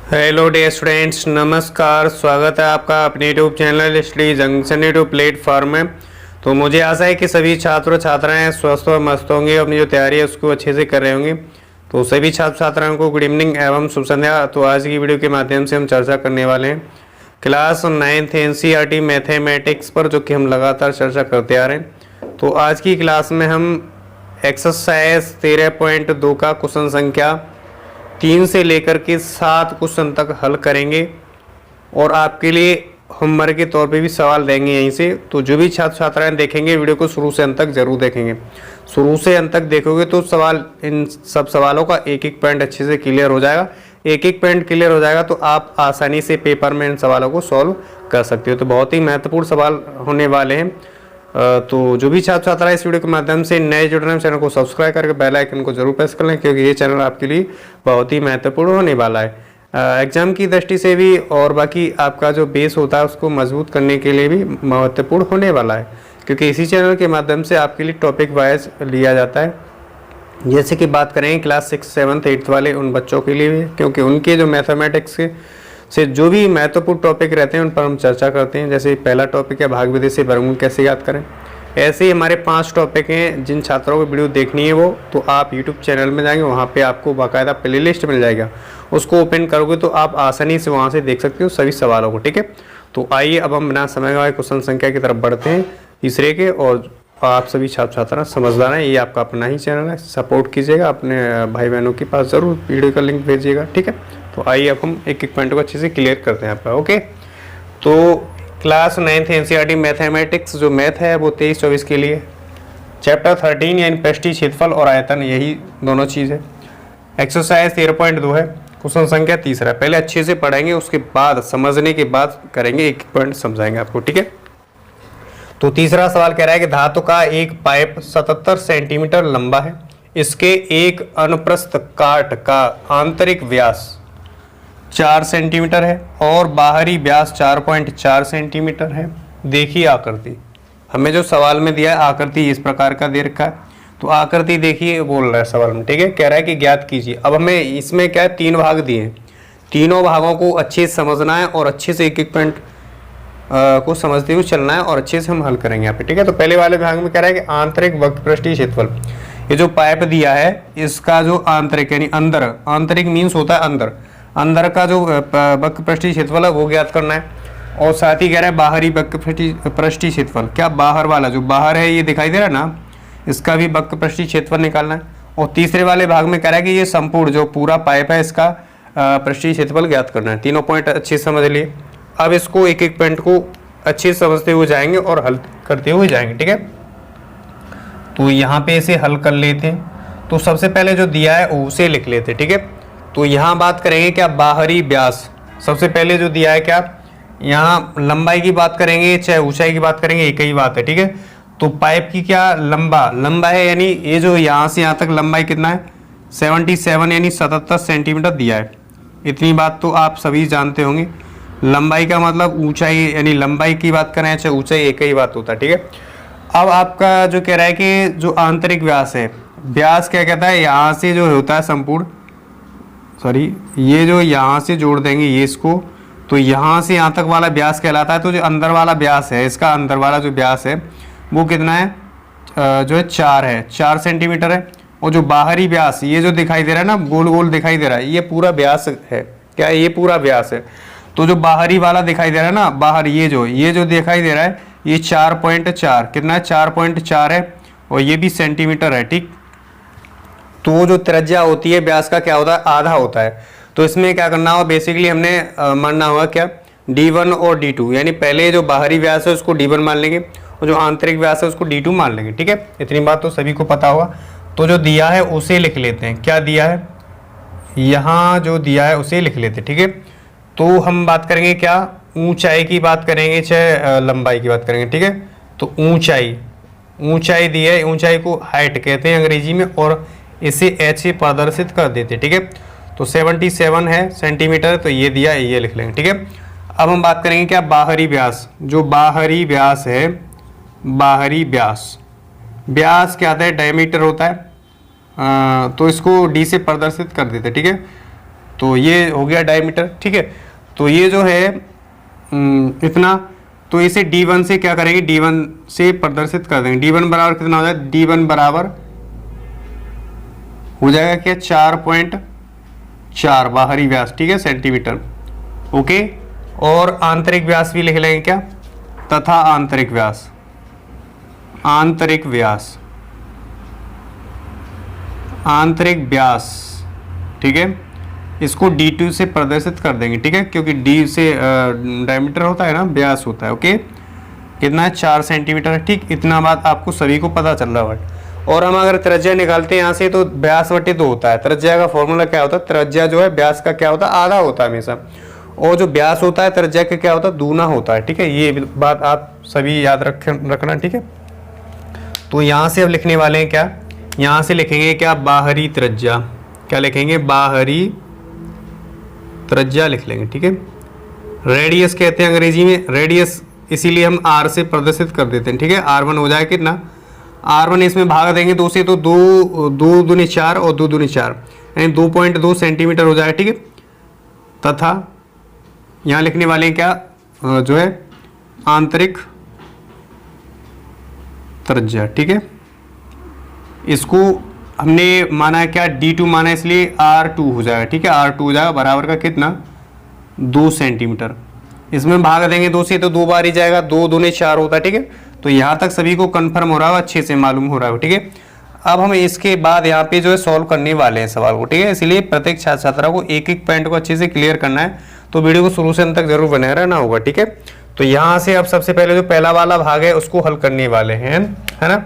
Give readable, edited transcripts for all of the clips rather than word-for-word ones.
Hello dear students, नमस्कार। स्वागत है आपका अपने YouTube channel study junction YouTube platform में। तो मुझे आशा है कि सभी छात्र छात्राएं स्वस्थ और मस्त होंगे, अपनी जो तैयारी है उसको अच्छे से कर रहे होंगे। तो सभी छात्र छात्राओं को गुड इवनिंग एवं शुभ संध्या। तो आज की वीडियो के माध्यम से हम चर्चा करने वाले हैं क्लास 9th NCERT मैथमेटिक्स पर, जो कि हम लगातार चर्चा करते आ रहे हैं। तो आज की क्लास में हम एक्सरसाइज 13.2 का क्वेश्चन संख्या 3 से लेकर के 7 क्वेश्चन तक हल करेंगे और आपके लिए होमवर्क के तौर पे भी सवाल देंगे यहीं से। तो जो भी छात्र छात्राएं देखेंगे वीडियो को शुरू से अंत तक जरूर देखेंगे। शुरू से अंत तक देखोगे तो इन सब सवालों का एक एक पॉइंट अच्छे से क्लियर हो जाएगा। एक एक पॉइंट क्लियर हो जाएगा तो आप आसानी से पेपर में इन सवालों को सॉल्व कर सकते हो। तो बहुत ही महत्वपूर्ण सवाल होने वाले हैं। तो जो भी छात्र छात्रा इस वीडियो के माध्यम से नए जुड़ रहे हैं, चैनल को सब्सक्राइब करके बेल आइकन को जरूर प्रेस कर लें, क्योंकि ये चैनल आपके लिए बहुत ही महत्वपूर्ण होने वाला है एग्जाम की दृष्टि से भी, और बाकी आपका जो बेस होता है उसको मजबूत करने के लिए भी महत्वपूर्ण होने वाला है, क्योंकि इसी चैनल के माध्यम से आपके लिए टॉपिक वाइज लिया जाता है। जैसे कि बात करें क्लास 6, 7, 8 वाले उन बच्चों के लिए भी, क्योंकि उनके जो मैथमेटिक्स से जो भी महत्वपूर्ण टॉपिक रहते हैं उन पर हम चर्चा करते हैं। जैसे पहला टॉपिक है भाग विधि से वर्गमूल कैसे याद करें। ऐसे ही हमारे 5 टॉपिक हैं। जिन छात्रों को वीडियो देखनी है वो तो आप यूट्यूब चैनल में जाएंगे, वहाँ पे आपको बाकायदा प्लेलिस्ट मिल जाएगा। उसको ओपन करोगे तो आप आसानी से वहाँ से देख सकते हो सभी सवालों को। ठीक है, तो आइए अब हम बिना समय गवाए क्वेश्चन संख्या की तरफ बढ़ते हैं तीसरे के। और आप सभी छात्र छात्रा समझदार हैं, ये आपका अपना ही चैनल है, सपोर्ट कीजिएगा, अपने भाई बहनों के पास ज़रूर वीडियो का लिंक भेजिएगा। ठीक है, तो आइए अब हम एक एक पॉइंट को अच्छे से क्लियर करते हैं आपका। ओके, तो क्लास 9th NCERT मैथमेटिक्स जो मैथ है वो 23-24 के लिए चैप्टर 13 यानी पृष्ठीय क्षेत्रफल और आयतन, यही दोनों चीज़ है। एक्सरसाइज 13.2 है, क्वेश्चन संख्या तीसरा। पहले अच्छे से पढ़ेंगे, उसके बाद समझने के बाद करेंगे, एक पॉइंट समझाएंगे आपको। ठीक है, तो तीसरा सवाल कह रहा है कि धातु का एक पाइप 77 सेंटीमीटर लंबा है। इसके एक अनुप्रस्थ काट का आंतरिक व्यास 4 सेंटीमीटर है और बाहरी व्यास 4.4 सेंटीमीटर है। देखिए आकृति, हमें जो सवाल में दिया है आकृति इस प्रकार का दे रखा है। तो आकृति देखिए बोल रहा है सवाल में। ठीक है, कह रहा है कि ज्ञात कीजिए। अब हमें इसमें क्या है, 3 भाग दिए हैं, तीनों भागों को अच्छे से समझना है और अच्छे से एक एक पॉइंट को समझते हुए चलना है और अच्छे से हम हल करेंगे यहाँ पे। ठीक है, तो पहले वाले भाग में कह रहा है कि आंतरिक वक्रपृष्ठीय क्षेत्रफल, ये जो पाइप दिया है इसका जो आंतरिक यानी अंदर, आंतरिक मीन्स होता है अंदर, अंदर का जो वक्रपृष्ठीय क्षेत्रफल है वो ज्ञात करना है। और साथ ही कह रहा है बाहरी वक्रपृष्ठीय क्षेत्रफल, क्या बाहर वाला जो बाहर है ये दिखाई दे रहा है ना, इसका भी वक्रपृष्ठीय क्षेत्रफल निकालना है। और तीसरे वाले भाग में कह रहा है कि ये संपूर्ण जो पूरा पाइप है इसका पृष्ठीय क्षेत्रफल ज्ञात करना है। तीनों पॉइंट अच्छे से समझ लिए। अब इसको एक एक पॉइंट को अच्छे से समझते हुए जाएंगे और हल करते हुए जाएंगे। ठीक है, तो यहाँ पे इसे हल कर लेते हैं। तो सबसे पहले जो दिया है उसे लिख लेते हैं। ठीक है, तो यहाँ बात करेंगे क्या, बाहरी व्यास। सबसे पहले जो दिया है क्या, यहाँ लंबाई की बात करेंगे चाहे ऊंचाई की बात करेंगे, एक ही बात है। ठीक है, तो पाइप की क्या लंबा है, यानी ये जो यहाँ से यहाँ तक लंबाई कितना है 77 यानी 77 सेंटीमीटर दिया है। इतनी बात तो आप सभी जानते होंगे। लंबाई का मतलब ऊंचाई, यानी लंबाई की बात करें चाहे ऊंचाई, एक ही बात होता है। ठीक है, अब आपका जो कह रहा है कि जो आंतरिक व्यास है, व्यास क्या कहता है, यहाँ से जो होता है संपूर्ण, सॉरी ये जो यहाँ से जोड़ देंगे ये इसको, तो यहाँ से यहाँ तक वाला व्यास कहलाता है। तो जो अंदर वाला व्यास है, इसका अंदर वाला जो व्यास है वो कितना है, जो है 4 सेंटीमीटर है। और जो बाहरी व्यास ये जो दिखाई दे रहा है ना, गोल गोल दिखाई दे रहा है, ये पूरा व्यास है। क्या ये पूरा व्यास है। तो जो बाहरी वाला दिखाई दे रहा है ना, बाहर ये जो दिखाई दे रहा है ये 4.4 कितना है, 4.4 है और ये भी सेंटीमीटर है। ठीक, तो जो त्रिज्या होती है व्यास का क्या होता है, आधा होता है। तो इसमें क्या करना होगा, बेसिकली हमने मानना होगा क्या, D1 और D2, यानी पहले जो बाहरी व्यास है उसको D1 मान लेंगे और जो आंतरिक व्यास है उसको D2 मान लेंगे। ठीक है, इतनी बात तो सभी को पता होगा। तो जो दिया है उसे लिख लेते हैं। क्या दिया है, यहाँ जो दिया है उसे लिख लेते हैं। ठीक है, तो हम बात करेंगे क्या, ऊंचाई की बात करेंगे चाहे लंबाई की बात करेंगे। ठीक है, तो ऊंचाई दी है, ऊंचाई को हाइट कहते हैं अंग्रेजी में, और इसे h से प्रदर्शित कर देते। ठीक है, तो 77 है सेंटीमीटर, तो ये दिया है, ये लिख लेंगे। ठीक है, अब हम बात करेंगे क्या, बाहरी व्यास। जो बाहरी व्यास है, बाहरी व्यास क्या आता है, डायमीटर होता है। तो इसको d से प्रदर्शित कर देते। ठीक है, तो ये हो गया डायमीटर, ठीक है। तो ये जो है इतना, तो इसे D1 से क्या करेंगे, D1 से प्रदर्शित कर देंगे। D1 बराबर कितना हो जाएगा, D1 बराबर हो जाएगा क्या, 4.4 बाहरी व्यास, ठीक है, सेंटीमीटर, ओके। और आंतरिक व्यास भी लिख लेंगे क्या, तथा आंतरिक व्यास, आंतरिक व्यास, आंतरिक व्यास, ठीक है, इसको D2 से प्रदर्शित कर देंगे, ठीक है, क्योंकि D से डायमीटर होता है ना, व्यास होता है, ओके। कितना है, 4 सेंटीमीटर है, ठीक। इतना बात आपको सभी को पता चल रहा है। और हम अगर त्रिज्या निकालते हैं यहाँ से, तो व्यास बटे 2 होता है। त्रिज्या का फॉर्मूला क्या होता है, त्रिज्या जो है व्यास का क्या होता है, आधा होता है हमेशा, और जो व्यास होता है त्रिज्या का क्या होता है, दूना होता है, ठीक है। ये बात आप सभी याद रखना, ठीक है। तो यहाँ से अब लिखने वाले हैं क्या, यहाँ से लिखेंगे क्या, बाहरी त्रिज्या, क्या लिखेंगे, बाहरी त्रिज्या लिख लेंगे, ठीक है। रेडियस कहते हैं अंग्रेजी में, रेडियस इसीलिए हम R से प्रदर्शित कर देते हैं, ठीक है। R1 हो जाए कितना, R1 इसमें भाग देंगे 2 से, तो 2 दूनी 4 और 2 दूनी 4, यानी 2.2 सेंटीमीटर हो जाएगा, ठीक है। तथा यहाँ लिखने वाले हैं क्या, जो है आंतरिक त्रिज्या, ठीक है। इसको हमने माना है क्या, D2 माना है, इसलिए R2 हो जाएगा, ठीक है। R2 हो जाएगा बराबर का कितना, 2 सेंटीमीटर। इसमें भाग देंगे 2 से, तो 2 बार ही जाएगा, 2 दूनी 4 होता है, ठीक है। तो यहाँ तक सभी को कंफर्म हो रहा है, अच्छे से मालूम हो रहा है, ठीक है। अब हम इसके बाद यहाँ पे जो है सॉल्व करने वाले हैं सवाल को, ठीक है। इसलिए प्रत्येक छात्र छात्रा को एक एक पॉइंट को अच्छे से क्लियर करना है, तो वीडियो को शुरू से अंत तक जरूर बने रहना होगा, ठीक है। तो यहाँ से अब सबसे पहले जो पहला वाला भाग है उसको हल करने वाले हैं, है ना।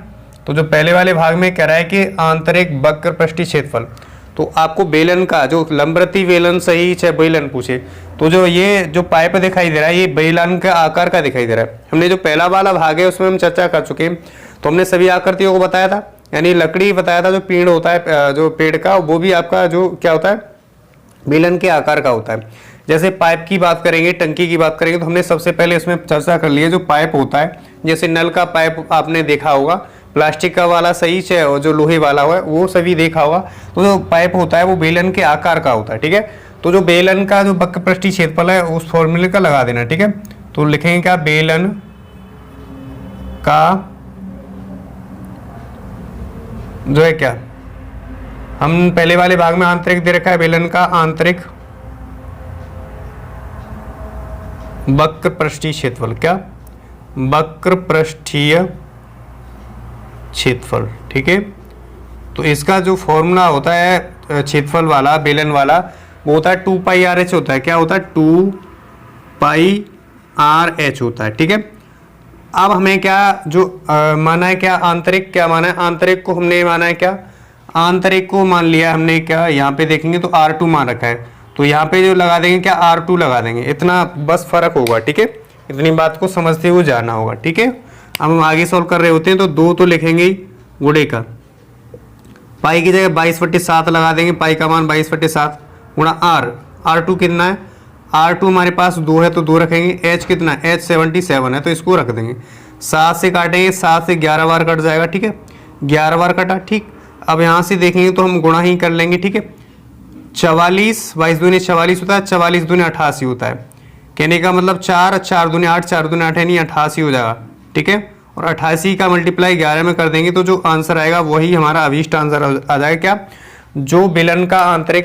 तो जो पहले वाले भाग में कह रहा है कि आंतरिक वक्र पृष्ठीय क्षेत्रफल, तो आपको बेलन का जो लंबवृत्तीय बेलन सही चाहे बेलन पूछे, तो जो ये जो पाइप दिखाई दे रहा है ये बेलन का आकार का दिखाई दे रहा है। हमने जो पहला वाला भाग है उसमें हम चर्चा कर चुके हैं, तो हमने सभी आकृतियों को बताया था, यानी लकड़ी बताया था, जो पेड़ होता है, जो पेड़ का, वो भी आपका जो क्या होता है, बेलन के आकार का होता है। जैसे पाइप की बात करेंगे, टंकी की बात करेंगे, तो हमने सबसे पहले इसमें चर्चा कर ली है, जो पाइप होता है, जैसे नल का पाइप आपने देखा होगा, प्लास्टिक का वाला सही है, और जो लोहे वाला हुआ है वो सभी देखा होगा। तो जो पाइप होता है वो बेलन के आकार का होता है, ठीक है। तो जो बेलन का जो वक्र पृष्ठीय क्षेत्रफल है उस फॉर्मूले का लगा देना, ठीक है। तो लिखेंगे क्या, बेलन का जो है क्या, हम पहले वाले भाग में आंतरिक दे रखा है, बेलन का आंतरिक वक्र पृष्ठीय क्षेत्रफल, क्या, वक्र पृष्ठीय क्षेत्रफल, ठीक है। तो इसका जो फॉर्मूला होता है क्षेत्रफल वाला, बेलन वाला, वो होता है 2πRh होता है, क्या होता है, 2πRh होता है, ठीक है। अब हमें क्या जो माना है, क्या आंतरिक, क्या माना है, आंतरिक को हमने माना है क्या, आंतरिक को मान लिया हमने, क्या यहाँ पे देखेंगे तो R2 मान रखा है, तो यहाँ पे जो लगा देंगे क्या, R2 लगा देंगे, इतना बस फर्क होगा, ठीक है। इतनी बात को समझते हुए जाना होगा, ठीक है। अब हम आगे सॉल्व कर रहे होते हैं, तो 2 तो लिखेंगे ही गुणे का, पाई की जगह 22/7 लगा देंगे, पाई का मान 22/7 गुणा R2 कितना है, R2 हमारे पास 2 है तो 2 रखेंगे, H कितना है, H 77 है तो इसको रख देंगे, 7 से काटेंगे, 7 से 11 बार कट जाएगा, ठीक है, 11 बार कटा, ठीक। अब यहाँ से देखेंगे तो हम गुणा ही कर लेंगे, ठीक है। 44, 22 दूनी 44 होता है, 44 दूनी 88 होता है, कहने का मतलब 4, 4 दूनी 8, 4 दूनी 8 यानी 88 हो जाएगा, ठीक है। और 88 का मल्टीप्लाई 11 में कर देंगे तो जो आंसर आएगा वही हमारा अभीष्ट आंसर आ जाएगा, क्या, जो बेलन का आंतरिक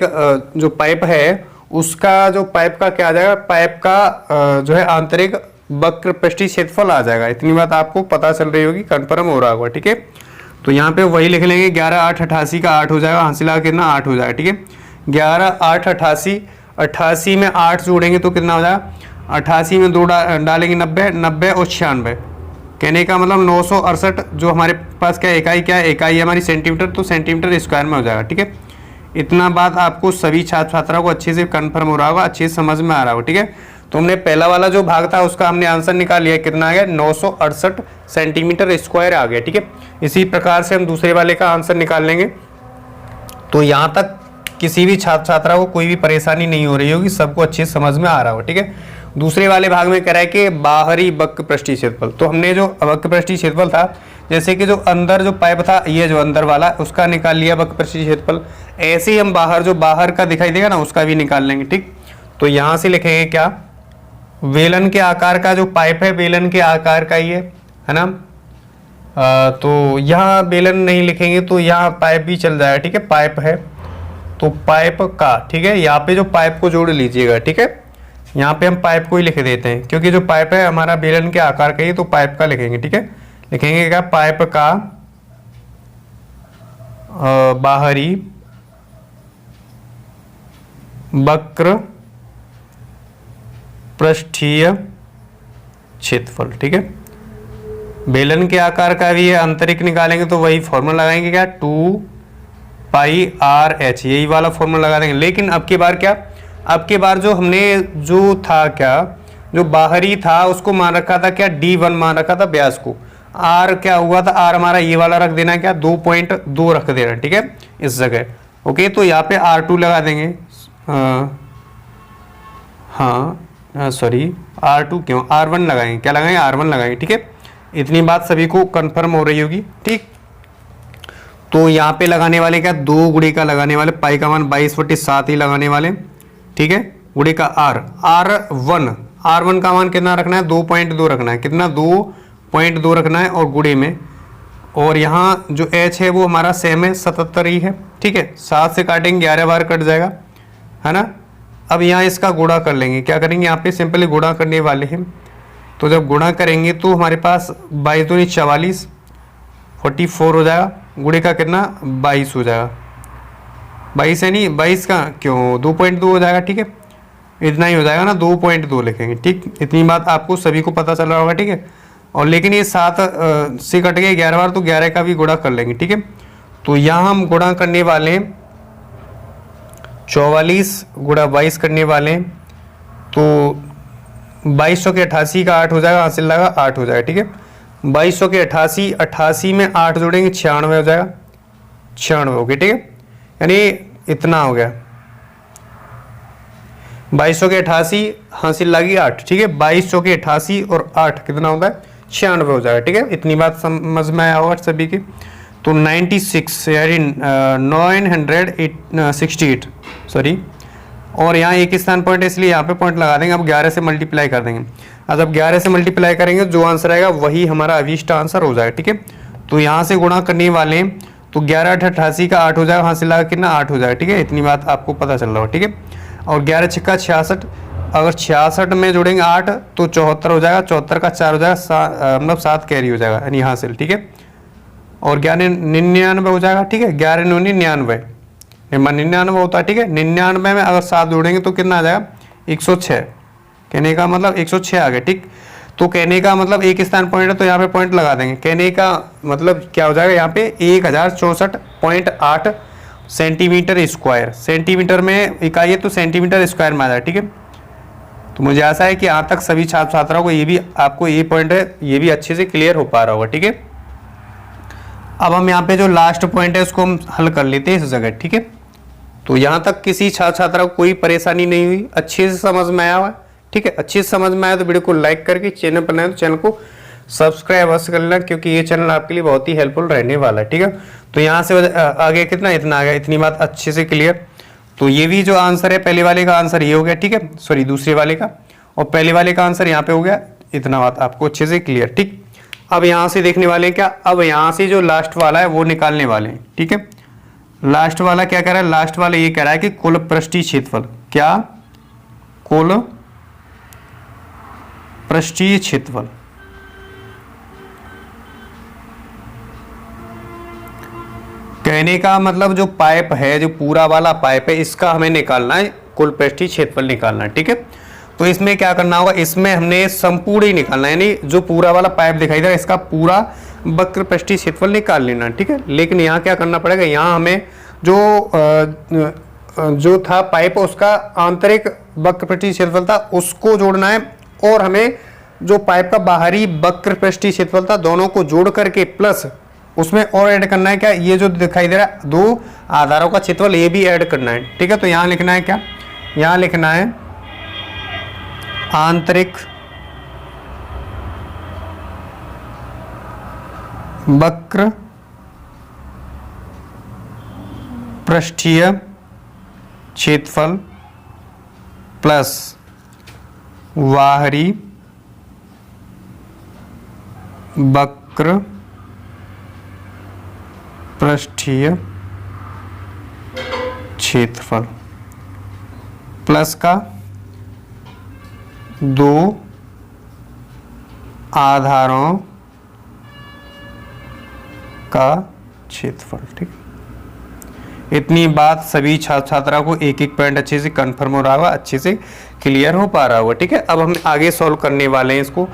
जो पाइप है उसका जो पाइप का क्या आ जाएगा, पाइप का जो है आंतरिक वक्र पृष्ठीय क्षेत्रफल आ जाएगा। इतनी बात आपको पता चल रही होगी, कंफर्म हो रहा होगा, ठीक है। तो यहाँ पे वही लिख लेंगे, 11, 8, 88 का 8 हो जाएगा, हासिला कितना 8 हो जाएगा, ठीक है। 11, 8, 88, 88 में 8 जोड़ेंगे तो कितना हो जाएगा, 88 में 2 डालेंगे 90, 90 और 96, कहने का मतलब 968, जो हमारे पास क्या इकाई, क्या है इकाई हमारी सेंटीमीटर, तो सेंटीमीटर स्क्वायर में हो जाएगा, ठीक है। इतना बात आपको सभी छात्र छात्राओं को अच्छे से कंफर्म हो रहा होगा, अच्छे से समझ में आ रहा होगा, ठीक है। तो हमने पहला वाला जो भाग था उसका हमने आंसर निकाल लिया, कितना आ गया, 968 सेंटीमीटर स्क्वायर आ गया, ठीक है। इसी प्रकार से हम दूसरे वाले का आंसर निकाल लेंगे। तो यहाँ तक किसी भी छात्र छात्रा को कोई भी परेशानी नहीं हो रही होगी, सबको अच्छे से समझ में आ रहा हो, ठीक है। दूसरे वाले भाग में कह रहा है कि बाहरी वक्र पृष्ठीय क्षेत्रफल, तो हमने जो वक्र पृष्ठीय क्षेत्रफल था जैसे कि जो अंदर जो पाइप था, ये जो अंदर वाला उसका निकाल लिया वक्र पृष्ठीय क्षेत्रफल, ऐसे ही हम बाहर जो बाहर का दिखाई देगा ना उसका भी निकाल लेंगे। ठीक, तो यहां से लिखेंगे क्या, बेलन के आकार का जो पाइप है, बेलन के आकार का ये है ना। तो यहाँ बेलन नहीं लिखेंगे तो यहाँ पाइप भी चल जाएगा। ठीक है, पाइप है तो पाइप का, ठीक है, यहाँ पे जो पाइप को जोड़ लीजिएगा। ठीक है, यहाँ पे हम पाइप को ही लिख देते हैं क्योंकि जो पाइप है हमारा बेलन के आकार का ही, तो पाइप का लिखेंगे। ठीक है, लिखेंगे क्या, पाइप का बाहरी वक्र पृष्ठीय क्षेत्रफल। ठीक है, बेलन के आकार का भी है, आंतरिक निकालेंगे तो वही फॉर्मूला लगाएंगे क्या, 2πr/h, यही वाला फॉर्मूला लगा देंगे। लेकिन अब की बार क्या, अब की बार जो हमने जो था क्या, जो बाहरी था उसको मान रखा था क्या, d1 मान रखा था व्यास को। r क्या हुआ था, r हमारा ये वाला रख देना क्या, 2.2 रख देना। ठीक है, इस जगह। ओके, तो यहाँ पे r2 लगा देंगे। सॉरी, R2 क्यों, R1 लगाएंगे, क्या लगाएंगे, R1 लगाएंगे। ठीक है, इतनी बात सभी को कंफर्म हो रही होगी। ठीक, तो यहाँ पे लगाने वाले क्या, 2 गुणे का लगाने वाले, पाई का मान 22/7 ही लगाने वाले। ठीक है, गुणे का R1 का मान कितना रखना है, 2.2 रखना है। कितना, 2.2 रखना है और गुणे में, और यहाँ जो h है वो हमारा सेम है, 77 ही है। ठीक है, 7 से काटेंगे 11 बार कट जाएगा, है ना। अब यहाँ इसका गुणा कर लेंगे, क्या करेंगे, यहाँ पे सिंपली गुणा करने वाले हैं। तो जब गुणा करेंगे तो हमारे पास 22 दूनी 44, 44 हो जाएगा। गुणे का कितना, 22 हो जाएगा। 22 है नहीं, 22 का क्यों, 2.2 हो जाएगा। ठीक है, इतना ही हो जाएगा ना, 2.2 लिखेंगे। ठीक, इतनी बात आपको सभी को पता चल रहा होगा। ठीक है, और लेकिन ये 7 से कट गए 11 बार, तो 11 का भी गुणा कर लेंगे। ठीक है, तो यहाँ हम गुणा करने वाले हैं 44 गुणा 22 करने वाले हैं, तो 2200 के 88 का 8 हो जाएगा, हासिल लगा 8 हो जाएगा। ठीक है, 2200 के 88 में 8 जोड़ेंगे 96 हो जाएगा, 96 हो गया। ठीक है, यानी इतना हो गया, 2200 के 88 हासिल लगी 8। ठीक है, 2200 के 88 और 8 कितना होता है, 96 हो जाएगा। ठीक है, इतनी बात समझ में आया होगा सभी की। तो 96 यानी 968 सॉरी, और यहाँ एक स्थान पॉइंट है इसलिए यहाँ पे पॉइंट लगा देंगे। अब 11 से मल्टीप्लाई कर देंगे। अब जब 11 से मल्टीप्लाई करेंगे जो आंसर आएगा वही हमारा अभीष्ट आंसर हो जाएगा। ठीक है, तो यहाँ से गुणा करने वाले हैं तो 11 × 88 का 8 हो जाएगा, हासिल लगा कितना, 8 हो जाएगा। ठीक है, इतनी बात आपको पता चल रहा हो। ठीक है, और 11 × 6 = 66, अगर 66 में जोड़ेंगे 8 तो 74 हो जाएगा, 74 का 4 हो जाएगा, मतलब 7 कैरी हो जाएगा यानी हासिल। ठीक है, और 11 99 हो जाएगा। ठीक है, 11 × 9 = 99 होता है। ठीक है, 99 में अगर 7 जोड़ेंगे तो कितना आ जाएगा, 106। कहने का मतलब 106 आ गया। ठीक, तो कहने का मतलब एक स्थान पॉइंट है तो यहाँ पे पॉइंट लगा देंगे। कहने का मतलब क्या हो जाएगा, यहाँ पे 1064.8 सेंटीमीटर स्क्वायर, सेंटीमीटर में इकाई है तो सेंटीमीटर स्क्वायर में आ जाएगा। ठीक है, तो मुझे आशा है कि यहाँ तक सभी छात्र छात्राओं को ये भी, आपको ये पॉइंट है ये भी अच्छे से क्लियर हो पा रहा होगा। ठीक है, अब हम यहाँ पे जो लास्ट पॉइंट है उसको हम हल कर लेते हैं इस जगह। ठीक है, तो यहाँ तक किसी छात्र छात्रा को कोई परेशानी नहीं हुई, अच्छे से समझ में आया हुआ है। ठीक है, अच्छे से समझ में आया तो वीडियो को लाइक करके, चैनल पर नए तो चैनल को सब्सक्राइब अवश्य कर लेना क्योंकि ये चैनल आपके लिए बहुत ही हेल्पफुल रहने वाला है। ठीक है, तो यहाँ से आगे कितना, इतना आ गया, इतनी बात अच्छे से क्लियर। तो ये भी जो आंसर है पहले वाले का आंसर ये हो गया। ठीक है, सॉरी दूसरे वाले का, और पहले वाले का आंसर यहाँ पे हो गया। इतना बात आपको अच्छे से क्लियर। ठीक, अब यहाँ से देखने वाले क्या, अब यहाँ से जो लास्ट वाला है वो निकालने वाले हैं। ठीक है, लास्ट वाला क्या कह रहा है, लास्ट वाला ये कह रहा है कि कुल पृष्ठीय क्षेत्रफल, क्या, कुल पृष्ठीय क्षेत्रफल। कहने का मतलब जो पाइप है, जो पूरा वाला पाइप है, इसका हमें निकालना है, कुल पृष्ठीय क्षेत्रफल निकालना है। ठीक है, तो इसमें क्या करना होगा, इसमें हमने संपूर्ण ही निकालना है, यानी जो पूरा वाला पाइप दिखाई दे रहा है इसका पूरा वक्र पृष्ठीय क्षेत्रफल निकाल लेना। ठीक है, लेकिन यहाँ क्या करना पड़ेगा, यहाँ हमें जो था पाइप उसका आंतरिक वक्र पृष्ठीय क्षेत्रफल था उसको जोड़ना है, और हमें जो पाइप का बाहरी वक्र पृष्ठीय क्षेत्रफल था दोनों को जोड़ करके प्लस उसमें और ऐड करना है क्या, ये जो दिखाई दे रहा है 2 आधारों का क्षेत्रफल ये भी ऐड करना है। ठीक है, तो यहाँ लिखना है क्या, यहाँ लिखना है आंतरिक वक्र पृष्ठीय क्षेत्रफल प्लस बाहरी वक्र पृष्ठीय क्षेत्रफल प्लस का दो आधारों का क्षेत्रफल। ठीक, इतनी बात सभी छात्र छात्रा को एक एक पॉइंट अच्छे से कंफर्म हो रहा होगा, अच्छे से क्लियर हो पा रहा होगा। ठीक है, अब हम आगे सॉल्व करने वाले हैं इसको।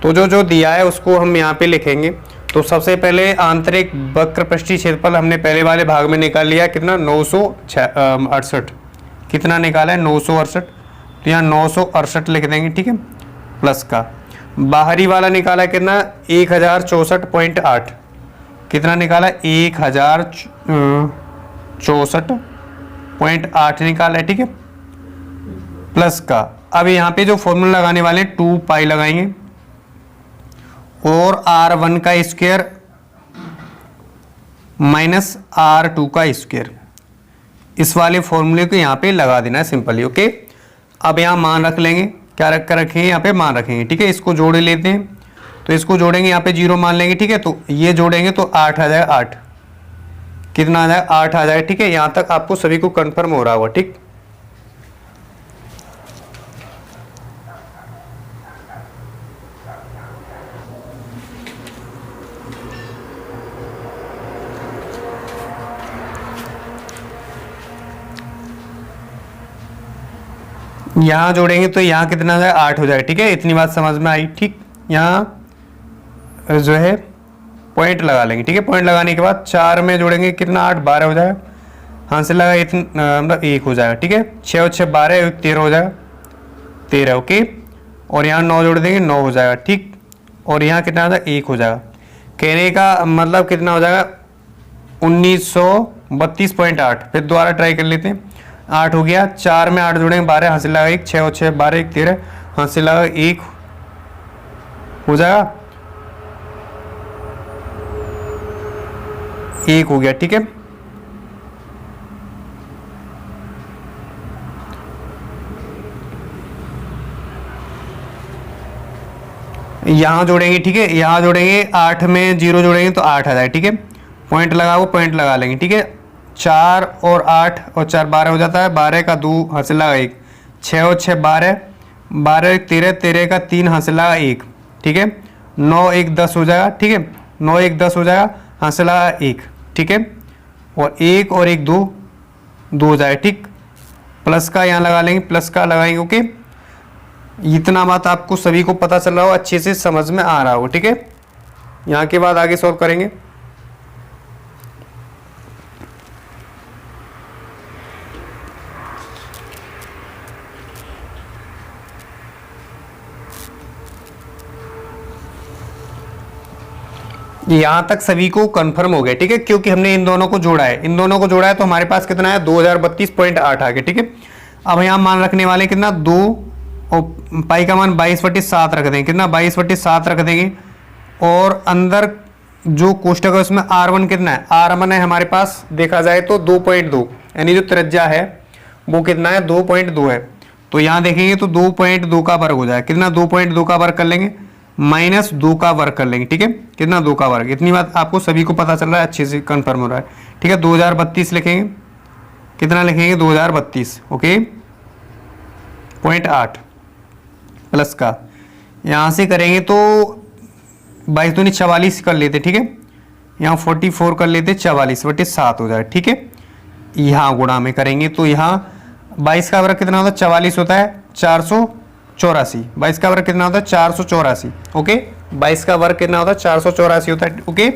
तो जो जो दिया है उसको हम यहाँ पे लिखेंगे। तो सबसे पहले आंतरिक वक्र पृष्ठीय क्षेत्रफल हमने पहले वाले भाग में निकाल लिया, कितना 968, कितना निकाला है 968, तो यहाँ 968 लिख देंगे। ठीक है, प्लस का बाहरी वाला निकाला है कितना 1064.8, कितना निकाला 1064.8 निकाला है। ठीक है, प्लस का अब यहाँ पे जो फॉर्मूला लगाने वाले 2 पाई लगाएंगे और R1 का स्क्वायर माइनस R2 का स्क्वायर, इस वाले फॉर्मूले को यहाँ पे लगा देना है सिंपली। ओके, अब यहाँ मान रख लेंगे, क्या रख कर रखेंगे यहाँ पे मान रखेंगे। ठीक है, इसको जोड़ लेते हैं, तो इसको जोड़ेंगे यहाँ पे 0 मान लेंगे। ठीक है, तो ये जोड़ेंगे तो 8 आ जाएगा, 8 कितना आ जाएगा 8 आ जाएगा। ठीक है, यहाँ तक आपको सभी को कंफर्म हो रहा होगा। ठीक, यहाँ जोड़ेंगे तो यहाँ कितना हो जाएगा 8 हो जाएगा। ठीक है, इतनी बात समझ में आई। ठीक, यहाँ जो है पॉइंट लगा लेंगे। ठीक है, पॉइंट लगाने के बाद 4 में जोड़ेंगे कितना 8 12 हो जाएगा, हाँ से लगा इतना मतलब 1 हो जाएगा। ठीक है, 6 और 6 12 13 हो जाएगा, 13। ओके, और यहाँ 9 जोड़ देंगे 9 हो जाएगा। ठीक, और यहाँ कितना हो जाएगा 1 हो जाएगा। कहने का मतलब कितना हो जाएगा 1932.8। फिर दोबारा ट्राई कर लेते हैं, 8 हो गया, 4 में 8 जोड़ेंगे 12, हासिल लगा 1, 6 और 6 12 1 13, हासिल लगा 1 हो जाएगा, 1 हो गया। ठीक है, यहां जोड़ेंगे। ठीक है, यहां जोड़ेंगे 8 में 0 जोड़ेंगे तो 8 आ जाएगा। ठीक है, पॉइंट लगाओ, पॉइंट लगा लेंगे। ठीक है, 4 और 8 और 4 12 हो जाता है, 12 का 2 हासिल लगा 1, 6 और 6 12 12 1 13, 13 का 3 हासिल लगा 1। ठीक है, 9 1 10 हो जाएगा। ठीक है, 9 1 10 हो जाएगा, हासिल लगा 1। ठीक है, और 1 और 1 2 2 हो जाएगा। ठीक, प्लस का यहाँ लगा लेंगे, प्लस का लगाएंगे। ओके, इतना बात आपको सभी को पता चल रहा हो, अच्छे से समझ में आ रहा हो। ठीक है, यहाँ के बाद आगे सॉल्व करेंगे। यहां तक सभी को कंफर्म हो गया। ठीक है, क्योंकि हमने इन दोनों को जोड़ा है, इन दोनों को जोड़ा है तो हमारे पास कितना है 2032.8 आ गया। ठीक है, अब यहां मान रखने वाले कितना 2 और पाई का मान 22/7 रख देंगे, कितना 22/7 रख देंगे। और अंदर जो कोष्टक है उसमें R1 कितना है, R1 है हमारे पास देखा जाए तो 2.2, यानी जो त्रिज्या है वो कितना है 2.2 है। तो यहां देखेंगे तो 2.2 का वर्ग हो जाएगा, कितना 2.2 का वर्ग कर लेंगे, -2 का वर्ग कर लेंगे। ठीक है, कितना 2 का वर्ग, इतनी बात आपको सभी को पता चल रहा है, अच्छे से कंफर्म हो रहा है। ठीक है, 2032 लिखेंगे, कितना लिखेंगे 2032। ओके, 0.8 प्लस का यहाँ से करेंगे तो 22 दूनी 44 कर लेते। ठीक है, यहाँ 44 कर लेते, 44/7 हो जाए। ठीक है, यहाँ गुणा में करेंगे तो यहाँ 22 का वर्ग कितना होता है 44 होता है 484, 22 का वर्ग कितना होता है 484। ओके, 22 का वर्ग कितना होता है 484 होता है। ओके,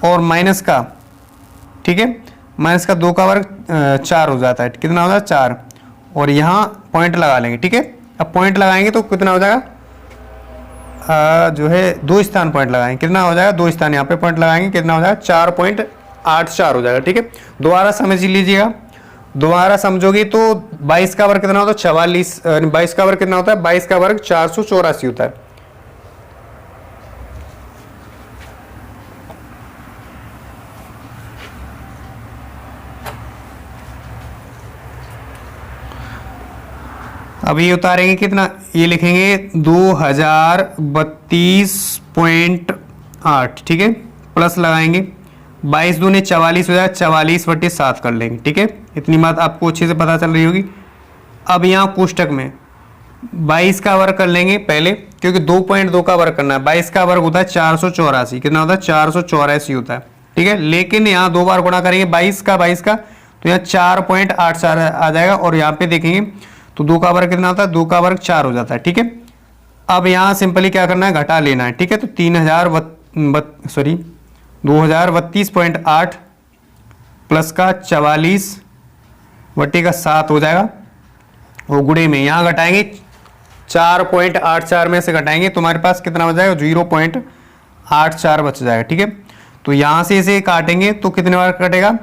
और माइनस का, ठीक है, माइनस का 2 का वर्ग 4 हो जाता है, कितना होता है 4। और यहाँ पॉइंट लगा लेंगे। ठीक है, अब पॉइंट लगाएंगे तो कितना हो जाएगा जो है 2 स्थान पॉइंट लगाएंगे, कितना हो जाएगा 2 स्थान यहाँ पे पॉइंट लगाएंगे, कितना हो जाएगा 4.84 हो जाएगा। ठीक है, दोबारा समझ लीजिएगा, दोबारा समझोगे तो 22 का वर्ग कितना होता है 44, 22 का वर्ग कितना होता है 22 का वर्ग 484 होता है। अब ये उतारेंगे कितना, ये लिखेंगे 2032.8, ठीक है, प्लस लगाएंगे 22 दूनी 44 हो जाएगा, 44/7 कर लेंगे, ठीक है। इतनी बात आपको अच्छे से पता चल रही होगी। अब यहाँ कोष्टक में 22 का वर्ग कर लेंगे पहले, क्योंकि 2.2 का वर्ग करना है। 22 का वर्ग होता है 484, कितना होता है 484 होता है, ठीक है। लेकिन यहाँ दो बार गुणा करेंगे 22 का तो यहाँ 4.84 आ जाएगा, और यहाँ पे देखेंगे तो 2 का वर्ग कितना होता है, 2 का वर्ग 4 हो जाता है, ठीक है। अब यहाँ सिंपली क्या करना है, घटा लेना है, ठीक है। तो 2032.8 प्लस का 44/7 हो जाएगा, वो गुणे में यहाँ घटाएंगे 4.84 में से घटाएंगे, तुम्हारे पास कितना बच जाएगा, 0.84 बच जाएगा, ठीक है। तो यहाँ से इसे काटेंगे तो कितने बार कटेगा,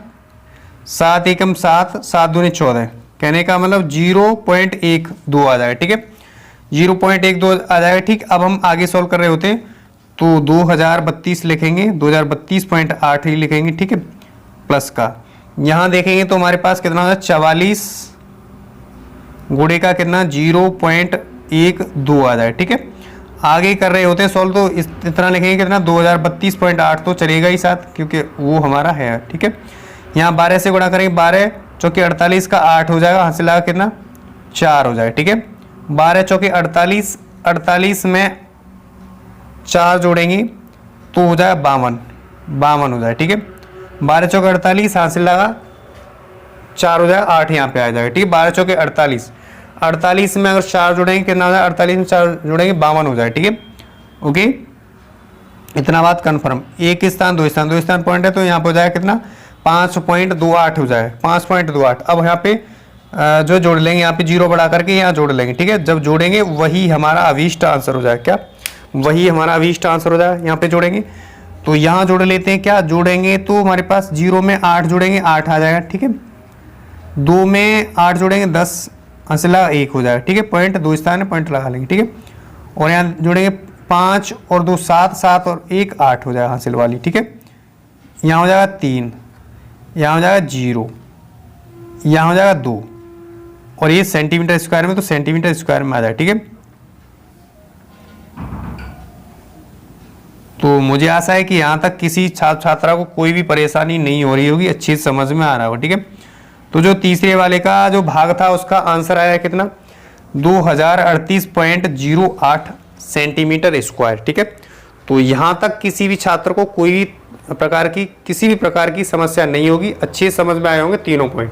7 एकम 7, 7 दूनी 14, कहने का मतलब 0.12 आ जाएगा, ठीक है, 0.12 आ जाएगा, ठीक। अब हम आगे सॉल्व कर रहे होते हैं तो 2032 लिखेंगे, 2032.8 ही लिखेंगे, ठीक है, प्लस का यहाँ देखेंगे तो हमारे पास कितना होगा, 44 गुणे का कितना 0.12 आ जाए, ठीक है। आगे कर रहे होते हैं सॉल्व तो इतना लिखेंगे कितना 2032.8 तो चलेगा ही साथ, क्योंकि वो हमारा है, ठीक है। यहाँ 12 से गुणा करेंगे, 12 चौके 48 का 8 हो जाएगा, हासिल लगा कितना 4 हो जाएगा, ठीक है। 12 चौके 48, 48 में 4 जोड़ेंगे तो हो जाएगा 52 हो जाएगा, ठीक है। 12 चौके 48 हासिल लगा 4 हो जाएगा, 8 यहाँ पे आ जाएगा, ठीक है। 12 चौके 48, 48 में अगर 4 जोड़ेंगे कितना हो जाएगा, 48 में 4 जोड़ेंगे 52 हो जाएगा, ठीक है। ओके, इतना बात कन्फर्म। एक स्थान दो स्थान पॉइंट है तो यहाँ पे हो जाएगा कितना 5.28 हो जाएगा, 5.28। अब यहाँ पे जो जोड़ लेंगे, यहाँ पे 0 बढ़ा करके यहाँ जोड़ लेंगे, ठीक है। जब जोड़ेंगे वही हमारा अभीष्ट आंसर हो जाएगा, क्या वही हमारा अभीष्ट आंसर हो जाएगा। यहाँ पे जोड़ेंगे तो यहाँ जोड़ लेते हैं, क्या जोड़ेंगे तो हमारे पास 0 में 8 जोड़ेंगे 8 आ जाएगा, ठीक है। 2 में 8 जोड़ेंगे 10, हासिला 1 हो जाएगा, ठीक है। पॉइंट दो स्थान है, पॉइंट लगा लेंगे, ठीक है। और यहाँ जोड़ेंगे 5 और 2 7, 7 और 1 8 हो जाएगा हासिल वाली, ठीक है। यहाँ हो जाएगा 3, यहाँ हो जाएगा 0, यहाँ हो जाएगा 2, और ये सेंटीमीटर स्क्वायर में तो सेंटीमीटर स्क्वायर में आ जाएगा, ठीक है। तो मुझे आशा है कि यहाँ तक किसी छात्र छात्रा को कोई भी परेशानी नहीं हो रही होगी, अच्छी समझ में आ रहा होगा, ठीक है। तो जो तीसरे वाले का जो भाग था उसका आंसर आया कितना 2038.08 सेंटीमीटर स्क्वायर, ठीक है। तो यहाँ तक किसी भी छात्र को कोई भी किसी भी प्रकार की समस्या नहीं होगी, अच्छे समझ में आए होंगे तीनों पॉइंट,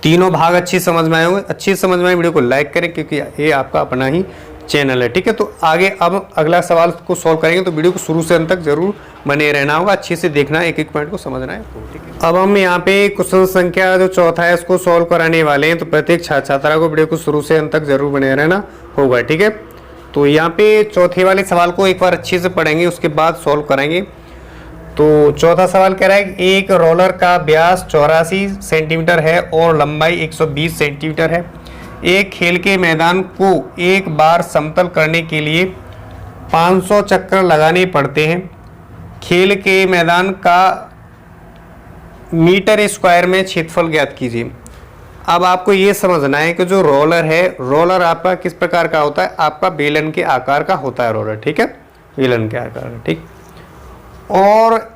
तीनों भाग अच्छी समझ में आए होंगे। अच्छी समझ में आए वीडियो को लाइक करें, क्योंकि ये आपका अपना ही चैनल है, ठीक है। तो आगे अब अगला सवाल को सॉल्व करेंगे, तो वीडियो को शुरू से अंत तक जरूर बने रहना होगा, अच्छे से देखना है, एक एक पॉइंट को समझना है, ठीक है। अब हम यहाँ पे क्वेश्चन संख्या जो चौथा है उसको सॉल्व कराने वाले हैं, तो प्रत्येक छात्र छात्रा को वीडियो को शुरू से अंत तक जरूर बने रहना होगा, ठीक है। तो यहाँ पे चौथे वाले सवाल को एक बार अच्छे से पढ़ेंगे, उसके बाद सॉल्व करेंगे। तो चौथा सवाल कह रहा है कि एक रोलर का व्यास 84 सेंटीमीटर है और लंबाई 120 सेंटीमीटर है। एक खेल के मैदान को एक बार समतल करने के लिए 500 चक्कर लगाने पड़ते हैं। खेल के मैदान का मीटर स्क्वायर में क्षेत्रफल ज्ञात कीजिए। अब आपको ये समझना है कि जो रोलर है, रोलर आपका किस प्रकार का होता है, आपका बेलन के आकार का होता है रोलर, ठीक है, बेलन के आकार का, ठीक। और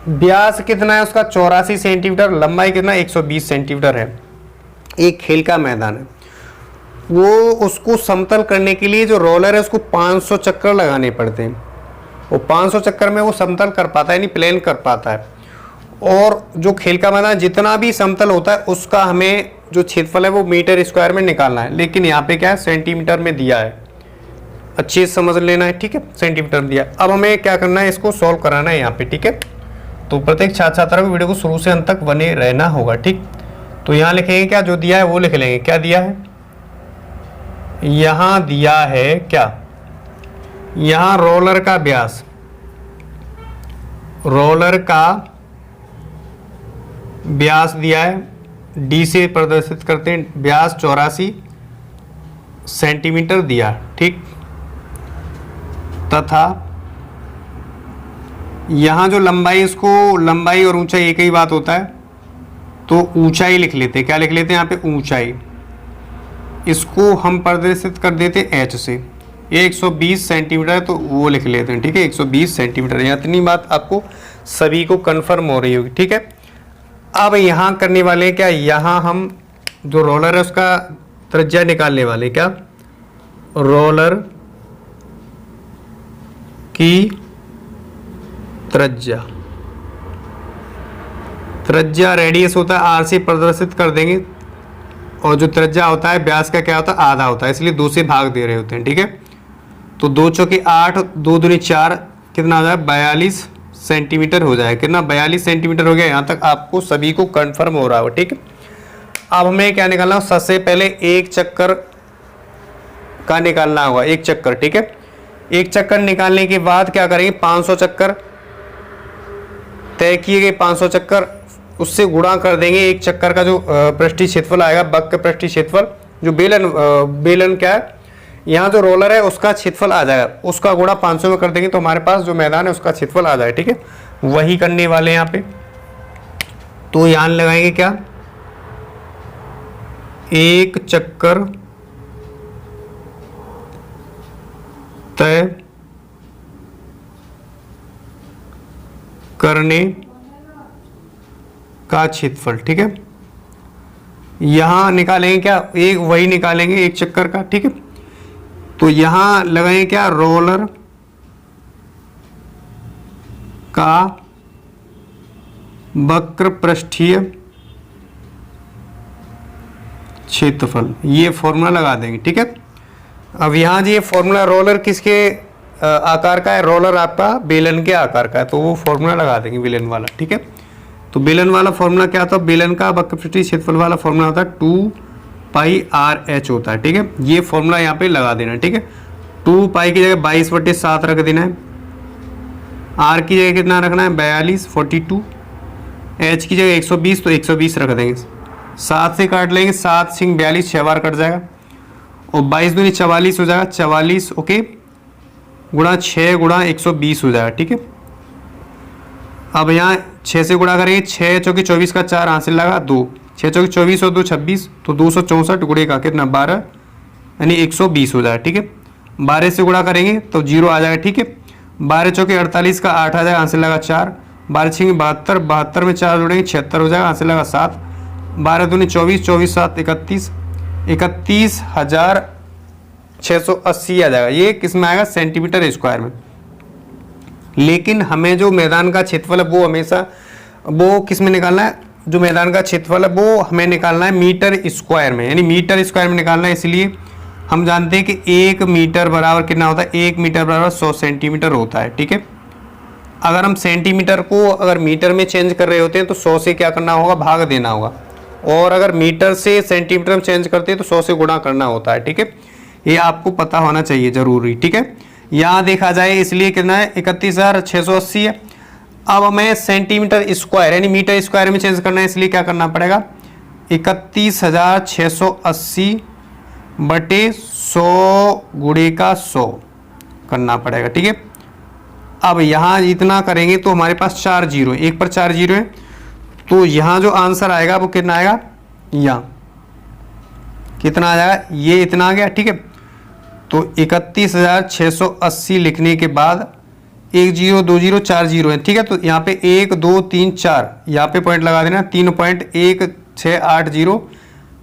व्यास कितना है उसका 84 सेंटीमीटर, लंबाई कितना 120 सेंटीमीटर है। एक खेल का मैदान है, वो उसको समतल करने के लिए जो रोलर है उसको 500 चक्कर लगाने पड़ते हैं। वो 500 चक्कर में वो समतल कर पाता है, यानी प्लेन कर पाता है। और जो खेल का मैदान जितना भी समतल होता है उसका हमें जो क्षेत्रफल है वो मीटर स्क्वायर में निकालना है, लेकिन यहाँ पे क्या है सेंटीमीटर में दिया है, अच्छे से समझ लेना है, ठीक है, सेंटीमीटर दिया। अब हमें क्या करना है, इसको सॉल्व कराना है यहाँ पे, ठीक है। तो प्रत्येक छात्र छात्रा को वीडियो को शुरू से अंत तक बने रहना होगा, ठीक। तो यहाँ लिखेंगे क्या, जो दिया है वो लिख लेंगे। क्या दिया है, यहाँ दिया है क्या, यहाँ रोलर का व्यास, रोलर का व्यास दिया है, डी से प्रदर्शित करते हैं, व्यास 84 सेंटीमीटर दिया, ठीक। तथा यहाँ जो लंबाई, इसको लंबाई और ऊंचाई एक ही बात होता है, तो ऊंचाई लिख लेते हैं। क्या लिख लेते हैं यहाँ पे, ऊंचाई। इसको हम प्रदर्शित कर देते एच से, ये 120 सेंटीमीटर है तो वो लिख लेते हैं, ठीक है 120 सेंटीमीटर। यहाँ इतनी बात आपको सभी को कंफर्म हो रही होगी, ठीक है। अब यहाँ करने वाले हैं क्या, यहाँ हम जो रोलर है उसका त्रिज्या निकालने वाले, क्या रोलर की त्रिज्या रेडियस होता है आर से प्रदर्शित कर देंगे, और जो त्रिज्या होता है व्यास का क्या होता है आधा होता है, इसलिए 2 से भाग दे रहे होते हैं, ठीक है। तो 2 चौके 8, 2 दूनी 4, कितना हो जाए 42 सेंटीमीटर हो जाए, कितना 42 सेंटीमीटर हो गया। यहाँ तक आपको सभी को कंफर्म हो रहा हो, ठीक है। अब हमें क्या निकालना हो, सबसे पहले एक चक्कर का निकालना होगा, एक चक्कर, ठीक है। एक चक्कर निकालने के बाद क्या करेंगे, 500 चक्कर तय किए गए, 500 चक्कर उससे गुणा कर देंगे एक चक्कर का जो पृष्ठीय क्षेत्रफल आएगा, वक्र पृष्ठीय क्षेत्रफल, जो बेलन क्या है यहाँ जो रोलर है उसका क्षेत्रफल आ जाएगा, उसका गुणा 500 में कर देंगे तो हमारे पास जो मैदान है उसका क्षेत्रफल आ जाए, ठीक है। वही करने वाले हैं यहाँ पे। तो यहाँ लगाएंगे क्या, एक चक्कर तय करने का क्षेत्रफल, ठीक है। यहां निकालेंगे क्या, एक वही निकालेंगे एक चक्कर का, ठीक है। तो यहां लगाएंगे क्या, रोलर का वक्र पृष्ठीय क्षेत्रफल, ये फॉर्मूला लगा देंगे, ठीक है। अब यहाँ जी ये फॉर्मूला रोलर किसके आकार का है, रोलर आपका बेलन के आकार का है, तो वो फॉर्मूला लगा देंगे बेलन वाला, ठीक है। तो बेलन वाला फॉर्मूला क्या होता है, बेलन का वक्र पृष्ठीय क्षेत्रफल वाला फॉर्मूला होता है 2 पाई आर एच होता है, ठीक है। ये फॉर्मूला यहाँ पे लगा देना, ठीक है। 2 पाई की जगह 22/7 रख देना है, आर की जगह कितना रखना है 42, 42, एच की जगह 120 तो 120 रख देंगे, 7 से काट लेंगे, 7 सिंह 42, 6 बार कट जाएगा, और 22 दूनी 44 हो जाएगा, 44 ओके, गुणा 6 गुणा 120 हो जाएगा, ठीक है। अब यहाँ 6 से गुणा करेंगे, 6 चौकी 24 का 4 हासिल लगा 2, 6 चौकी 24 और 2 26, तो 264 गुणे का कितना 12 यानी 120 हो जाएगा, ठीक है। 12 से गुणा करेंगे तो 0 आ जाएगा, ठीक है। 12 चौकी 48 का 8 आ जाएगा, हासिल लगा 4, 12 छिंगे 72, 72 में 4 जोड़ेंगे 76 हो जाएगा, हासिल लगा 7, 12 दूनी 24, 24 7 31, 31,680 आ जाएगा। ये किस में आएगा, सेंटीमीटर स्क्वायर में। लेकिन हमें जो मैदान का क्षेत्रफल है वो हमेशा वो किस में निकालना है, जो मैदान का क्षेत्रफल है वो हमें निकालना है मीटर स्क्वायर में, यानी मीटर स्क्वायर में निकालना है। इसलिए हम जानते हैं कि 1 मीटर बराबर कितना होता है, 1 मीटर बराबर 100 सेंटीमीटर होता है, ठीक है। अगर हम सेंटीमीटर को अगर मीटर में चेंज कर रहे होते हैं तो 100 से क्या करना होगा, भाग देना होगा, और अगर मीटर से सेंटीमीटर में चेंज करते हैं तो 100 से गुणा करना होता है, ठीक है। ये आपको पता होना चाहिए जरूरी, ठीक है। यहाँ देखा जाए इसलिए कितना है 31,680 है। अब हमें सेंटीमीटर स्क्वायर यानी मीटर स्क्वायर में चेंज करना है, इसलिए क्या करना पड़ेगा, 31,680 बटे 100 गुणे का 100 करना पड़ेगा, ठीक है। अब यहाँ इतना करेंगे तो हमारे पास 4 जीरो, एक पर 4 जीरो है, तो यहाँ जो आंसर आएगा वो कितना आएगा, यहाँ कितना आ जाएगा, ये इतना आ गया, ठीक है। तो 31,680 लिखने के बाद 1 0 2 0 4 जीरो है, ठीक है। तो यहाँ पे 1 2 3 4 यहाँ पे पॉइंट लगा देना, 3.1680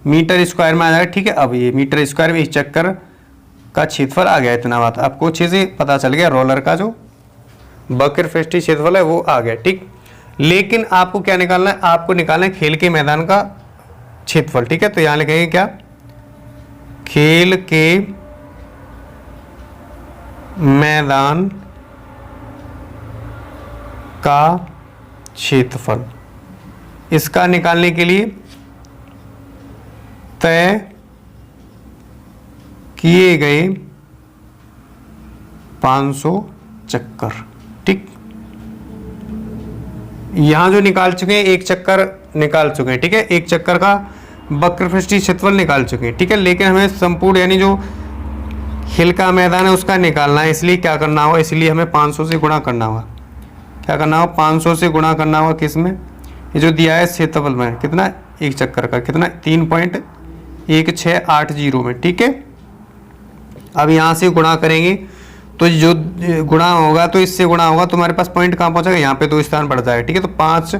मीटर स्क्वायर में आ जाएगा, ठीक है। अब ये मीटर स्क्वायर में इस चक्कर का क्षेत्रफल आ गया, इतना बात आपको अच्छे से पता चल गया, रोलर का जो वक्र पृष्ठीय क्षेत्रफल है वो आ गया, ठीक। लेकिन आपको क्या निकालना है, आपको निकालना है खेल के मैदान का क्षेत्रफल, ठीक है। तो यहाँ लिखेंगे क्या, खेल के मैदान का क्षेत्रफल। इसका निकालने के लिए तय किए गए 500 चक्कर, ठीक। यहां जो निकाल चुके हैं, एक चक्कर निकाल चुके हैं, ठीक है। एक चक्कर का वक्र पृष्ठीय क्षेत्रफल निकाल चुके हैं, ठीक है। लेकिन हमें संपूर्ण यानी जो खेल का मैदान है उसका निकालना है, इसलिए क्या करना होगा, इसलिए हमें 500 से गुणा करना होगा। क्या करना होगा, 500 से गुणा करना होगा किस में, ये जो दिया है क्षेत्रफल में, कितना, एक चक्कर का कितना 3.1 1680 में, ठीक है। अब यहाँ से गुणा करेंगे तो जो गुणा होगा तो इससे गुणा होगा, तो हमारे पास पॉइंट कहाँ पहुँचेगा, यहाँ पे 2 स्थान बढ़ जाएगा, ठीक है। तो 5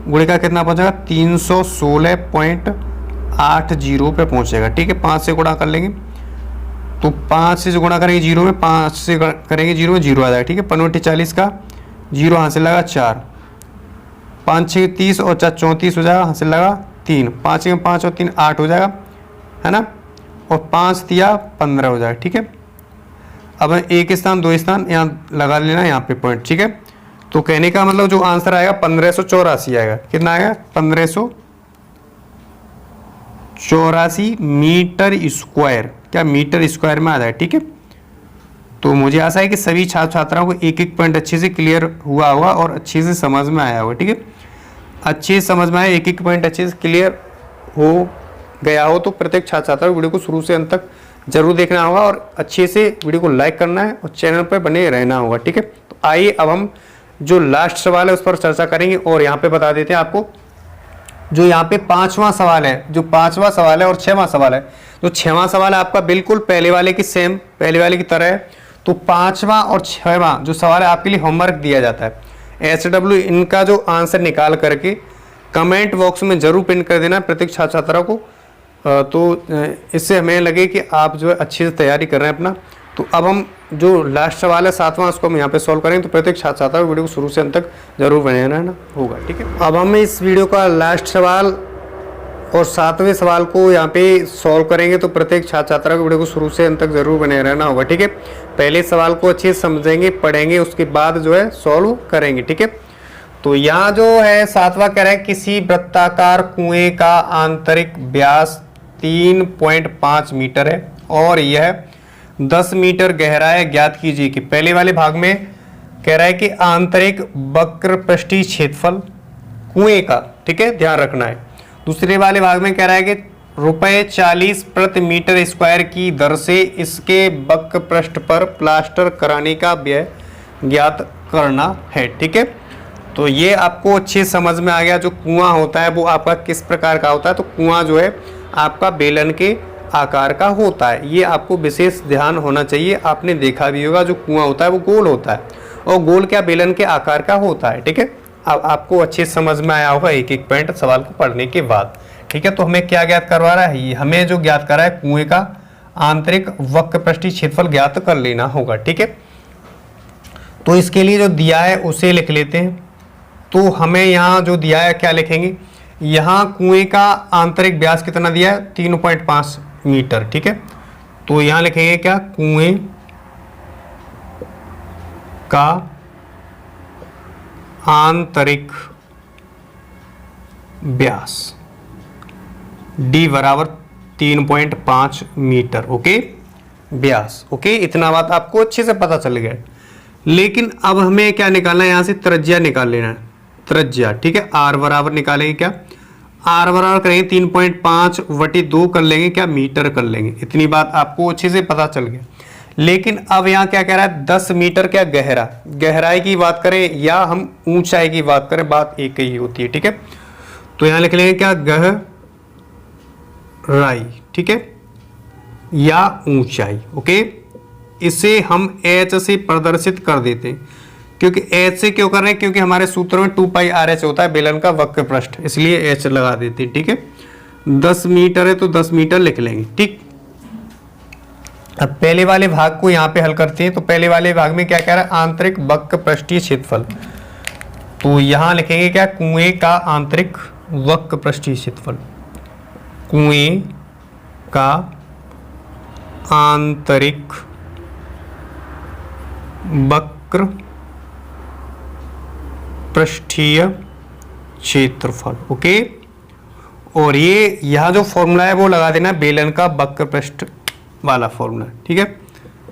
गुणे का कितना पहुँचेगा, 316.80 पे पहुँचेगा, ठीक है। 5 से गुणा कर लेंगे तो 5 से जो गुणा करेंगे 0 में, 5 से करेंगे 0 में 0 आ जाएगा, ठीक है। 5 40 का 0 हासिल लगा 4, 5 6 30 और 4 34 हो जाएगा, हासिल लगा 3, 5 में 5 और 3 8 हो जाएगा, है ना। और 5 दिया 15 हो जाएगा, ठीक है। अब एक स्थान 2 स्थान यहाँ लगा लेना, यहाँ पे पॉइंट, ठीक है। तो कहने का मतलब जो आंसर आएगा 1584 आएगा। कितना आएगा, 1584 मीटर स्क्वायर, क्या मीटर स्क्वायर में आ जाएगा, ठीक है। तो मुझे आशा है कि सभी छात्र छात्राओं को एक एक पॉइंट अच्छे से क्लियर हुआ होगा और अच्छे से समझ में आया होगा, ठीक है। अच्छे से समझ में आया, एक एक पॉइंट अच्छे से क्लियर हो गया हो तो प्रत्येक छात्र छात्रा वीडियो को शुरू से अंत तक जरूर देखना होगा और अच्छे से वीडियो को लाइक करना है और चैनल पर बने रहना होगा, ठीक है। तो आइए अब हम जो लास्ट सवाल है उस पर चर्चा करेंगे और यहाँ पे बता देते हैं आपको, जो यहाँ पे 5वां सवाल है, जो 5वां सवाल है और 6वां सवाल है। जो 6वां सवाल है आपका बिल्कुल पहले वाले की सेम, पहले वाले की तरह है। तो 5वां और 6वां जो सवाल है आपके लिए होमवर्क दिया जाता है। SW इनका जो आंसर निकाल करके कमेंट बॉक्स में जरूर पिन कर देना प्रत्येक छात्र छात्रा को, तो इससे हमें लगे कि आप जो है अच्छे से तैयारी कर रहे हैं अपना। तो अब हम जो लास्ट सवाल है 7वां, उसको हम यहाँ पे सॉल्व करेंगे। तो प्रत्येक छात्र छात्रा को वीडियो को शुरू से अंत तक जरूर बने रहना होगा, ठीक है। अब हम इस वीडियो का लास्ट सवाल और 7वें सवाल को यहाँ पे सॉल्व करेंगे। तो प्रत्येक छात्र छात्रा को वीडियो को शुरू से अंत तक जरूर बने रहना होगा, ठीक है। पहले सवाल को अच्छे से समझेंगे, पढ़ेंगे, उसके बाद जो है सॉल्व करेंगे, ठीक है। तो यहाँ जो है 7वां कह रहा है, किसी वृत्ताकार कुएं का आंतरिक व्यास 3.5 मीटर है और यह 10 मीटर गहरा है, ज्ञात कीजिए कि पहले वाले भाग में कह रहा है कि आंतरिक वक्र पृष्ठीय क्षेत्रफल कुएं का, ठीक है, ध्यान रखना है। दूसरे वाले भाग में कह रहा है कि ₹40 प्रति मीटर स्क्वायर की दर से इसके वक्र पृष्ठ पर प्लास्टर कराने का व्यय ज्ञात करना है, ठीक है। तो ये आपको अच्छे समझ में आ गया। जो कुआं होता है वो आपका किस प्रकार का होता है, तो कुआं जो है आपका बेलन के आकार का होता है, ये आपको विशेष ध्यान होना चाहिए। आपने देखा भी होगा जो कुआं होता है वो गोल होता है और गोल क्या बेलन के आकार का होता है, ठीक है। अब आपको अच्छे समझ में आया होगा एक एक पॉइंट सवाल को पढ़ने के बाद, ठीक है। तो हमें क्या ज्ञात करवा रहा है, हमें जो ज्ञात कर रहा है कुएं का आंतरिक वक्र पृष्ठीय क्षेत्रफल ज्ञात कर लेना होगा, ठीक है। तो इसके लिए जो दिया है उसे लिख लेते हैं। तो हमें यहाँ जो दिया है क्या लिखेंगे, यहाँ कुएं का आंतरिक व्यास कितना दिया है, 3.5 मीटर, ठीक है। तो यहाँ लिखेंगे क्या, कुएं का आंतरिक व्यास D बराबर 3.5 मीटर, ओके, व्यास, ओके। इतना बात आपको अच्छे से पता चल गया। लेकिन अब हमें क्या निकालना है, यहाँ से त्रिज्या निकाल लेना है, त्रिज्या, ठीक है। R बराबर निकालेंगे क्या, R बराबर करेंगे 3.5/2 कर लेंगे क्या, मीटर कर लेंगे। इतनी बात आपको अच्छे से पता चल गया। लेकिन अब यहाँ क्या कह रहा है, 10 मीटर क्या गहरा, गहराई की बात करें या हम ऊंचाई की बात करें, बात एक ही होती है, ठीक है। तो यहाँ लिख लेंगे क्या, गहराई, ठीक है, या ऊंचाई, ओके। इसे हम H से प्रदर्शित कर देते हैं, क्योंकि H से क्यों कर रहे हैं, क्योंकि हमारे सूत्र में 2πr/h होता है बेलन का वक्र पृष्ठ, इसलिए H लगा देते हैं, ठीक है। 10 मीटर है तो 10 मीटर लिख लेंगे, ठीक। अब पहले वाले भाग को यहाँ पे हल करते हैं। तो पहले वाले भाग में क्या कह रहा है, आंतरिक वक्र पृष्ठीय क्षेत्रफल। तो यहाँ लिखेंगे क्या, कुएं का आंतरिक वक्र पृष्ठीय क्षेत्रफल, कुएं का आंतरिक वक्र पृष्ठीय क्षेत्रफल, ओके। और ये यहाँ जो फॉर्मूला है वो लगा देना बेलन का वक्र पृष्ठ वाला फॉर्मूला, ठीक है।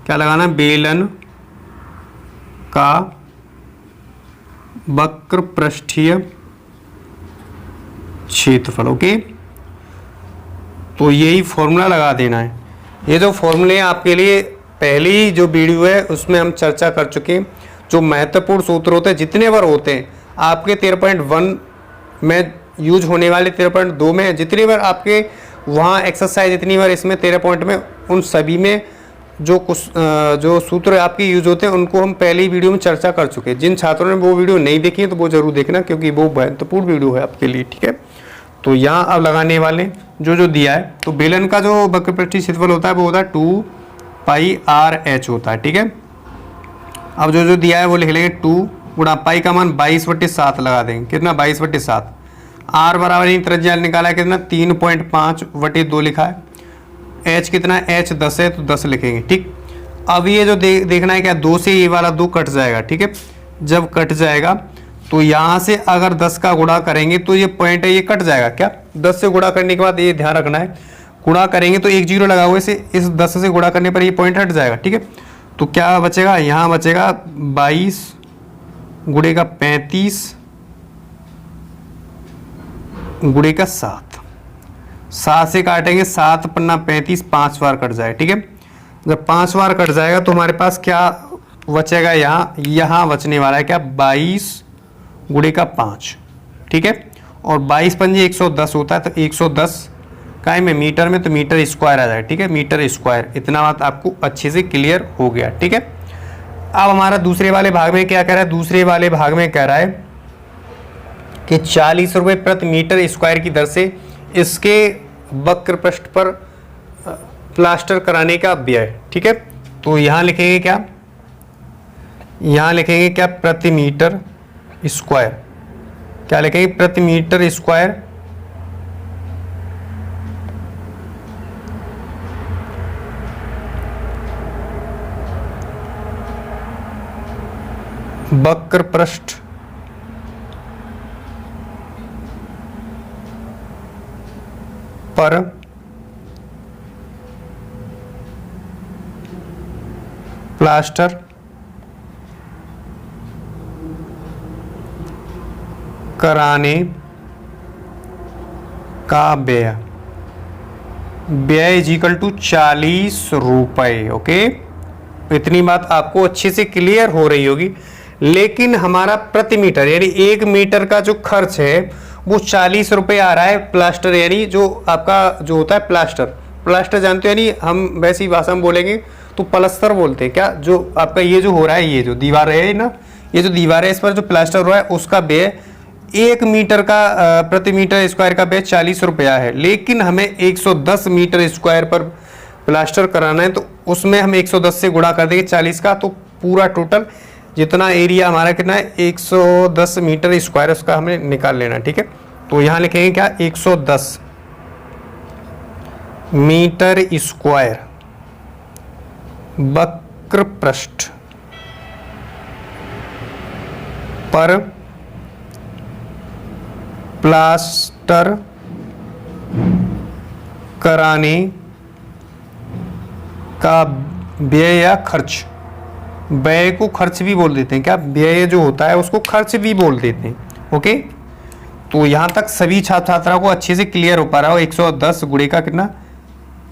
क्या लगाना, बेलन का वक्र पृष्ठीय क्षेत्रफल, ओके। तो यही फॉर्मूला लगा देना है। ये जो फॉर्मूले आपके लिए पहली जो वीडियो है उसमें हम चर्चा कर चुके हैं। जो महत्वपूर्ण सूत्र होते हैं जितने बार होते हैं आपके 13.1 में यूज होने वाले 13.2 में जितनी बार आपके वहाँ एक्सरसाइज इतनी बार, इसमें 13 पॉइंट में उन सभी में जो सूत्र आपके यूज होते हैं उनको हम पहली वीडियो में चर्चा कर चुके हैं। जिन छात्रों ने वो वीडियो नहीं देखी है तो वो जरूर देखना, क्योंकि वो महत्वपूर्ण वीडियो है आपके लिए, ठीक है। तो यहाँ अब लगाने वाले जो दिया है, तो बेलन का जो वक्रपृष्ठीय क्षेत्रफल होता है वो होता है 2πr/h होता है, ठीक है। अब जो दिया है वो लिख लेंगे 2 गुणा पाई का मान 22/7 लगा देंगे, कितना 22/7। आर बराबर ही त्रिज्या निकाला है कितना 3.5/2 लिखा है। एच कितना है, एच 10 है तो 10 लिखेंगे, ठीक। अब ये जो देखना है क्या, 2 से ये वाला 2 कट जाएगा, ठीक है। जब कट जाएगा तो यहाँ से अगर 10 का गुणा करेंगे तो ये पॉइंट है ये कट जाएगा क्या। 10 से गुणा करने के बाद ये ध्यान रखना है, गुणा करेंगे तो एक जीरो लगा हुआ है, इस 10 से गुणा करने पर ये पॉइंट हट जाएगा, ठीक है। तो क्या बचेगा, यहाँ बचेगा 22 गुणे का 35 गुणे का 7। 7 से काटेंगे, 7 पन्ना 35, 5 बार कट जाए, ठीक है। जब 5 बार कट जाएगा तो हमारे पास क्या बचेगा, यहाँ बचने वाला है क्या 22 गुणे का 5, ठीक है। और 22 पंजे 110 होता है, तो 110 का में मीटर में, तो मीटर स्क्वायर आ जाएगा, ठीक है, मीटर स्क्वायर। इतना बात आपको अच्छे से क्लियर हो गया, ठीक है। अब हमारा दूसरे वाले भाग में क्या कह रहा है, दूसरे वाले भाग में कह रहा है कि 40 रुपये प्रति मीटर स्क्वायर की दर से इसके वक्र पृष्ठ पर प्लास्टर कराने का व्यय, ठीक है। तो यहाँ लिखेंगे क्या, यहाँ लिखेंगे क्या प्रति मीटर स्क्वायर, क्या लिखेंगे प्रति मीटर स्क्वायर वक्र पृष्ठ पर प्लास्टर कराने का व्यय, व्यय इज इक्वल टू 40 रुपये, ओके। इतनी बात आपको अच्छे से क्लियर हो रही होगी। लेकिन हमारा प्रति मीटर यानी 1 मीटर का जो खर्च है वो 40 रुपये आ रहा है प्लास्टर, यानी जो आपका जो होता है प्लास्टर जानते हो, यानी हम वैसी भाषा में बोलेंगे तो प्लस्तर बोलते हैं क्या। जो आपका ये जो हो रहा है, ये जो दीवार है ना, ये जो दीवार है इस पर जो प्लास्टर हो रहा है उसका व्यय 1 मीटर का प्रति मीटर स्क्वायर का व्यय 40 रुपया है। लेकिन हमें 110 मीटर स्क्वायर पर प्लास्टर कराना है, तो उसमें हम 110 से गुणा कर देंगे 40 का, तो पूरा टोटल जितना एरिया हमारा कितना है 110 मीटर स्क्वायर, उसका हमें निकाल लेना, ठीक है। तो यहाँ लिखेंगे क्या 110 मीटर स्क्वायर वक्र पृष्ठ पर प्लास्टर कराने का व्यय या खर्च, व्यय को खर्च भी बोल देते हैं क्या, व्यय जो होता है उसको खर्च भी बोल देते हैं, ओके। तो यहाँ तक सभी छात्र छात्राओं को अच्छे से क्लियर हो पा रहा हो। 110 गुणे का कितना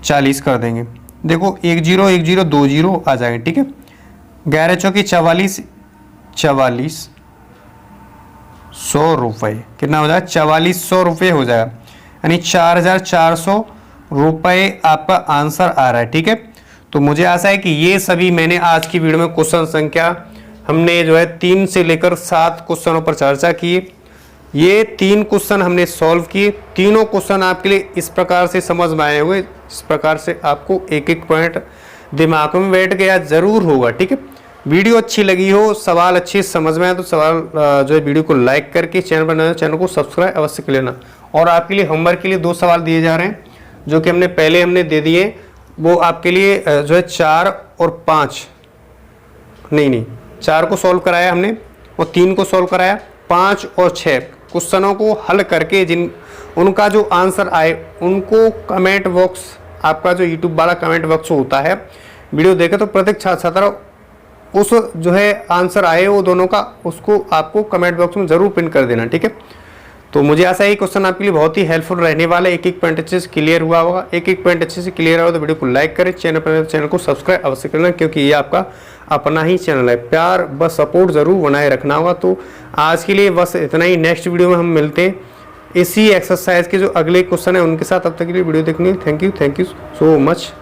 40 कर देंगे, देखो 1 0 1 0 2 0 आ जाएंगे, ठीक है। 11 चौकी 44, 4400 रुपये कितना हो जाएगा 4400 रुपये हो जाएगा, यानी 4400 रुपये आपका आंसर आ रहा है, ठीक है। तो मुझे आशा है कि ये सभी मैंने आज की वीडियो में क्वेश्चन संख्या हमने जो है 3 से लेकर 7 क्वेश्चनों पर चर्चा की। ये 3 क्वेश्चन हमने सॉल्व किए। तीनों क्वेश्चन आपके लिए इस प्रकार से समझ में आए हुए, इस प्रकार से आपको एक एक पॉइंट दिमाग में बैठ गया जरूर होगा, ठीक है। वीडियो अच्छी लगी हो, सवाल अच्छे समझ में आए तो सवाल जो है वीडियो को लाइक करके चैनल पर नए चैनल को सब्सक्राइब अवश्य कर लेना। और आपके लिए होमवर्क के लिए 2 सवाल दिए जा रहे हैं जो कि हमने पहले दे दिए। वो आपके लिए जो है 4 और 5 नहीं 4 को सॉल्व कराया हमने और 3 को सॉल्व कराया। 5 और 6 क्वेश्चनों को हल करके उनका जो आंसर आए उनको कमेंट बॉक्स, आपका जो यूट्यूब वाला कमेंट बॉक्स होता है, वीडियो देखे तो प्रत्येक छात्र छात्रा उस जो है आंसर आए वो दोनों का, उसको आपको कमेंट बॉक्स में जरूर पिन कर देना, ठीक है। तो मुझे आशा है क्वेश्चन आपके लिए बहुत ही हेल्पफुल रहने वाला है। एक एक पॉइंट अच्छे से क्लियर हुआ होगा। एक एक पॉइंट अच्छे से क्लियर हुआ तो वीडियो को लाइक करें, चैनल को सब्सक्राइब अवश्य करना, क्योंकि ये आपका अपना ही चैनल है। प्यार बस सपोर्ट जरूर बनाए रखना होगा। तो आज के लिए बस इतना ही। नेक्स्ट वीडियो में हम मिलते हैं इसी एक्सरसाइज के जो अगले क्वेश्चन है उनके साथ। अब तक के लिए वीडियो देखने, थैंक यू सो मच।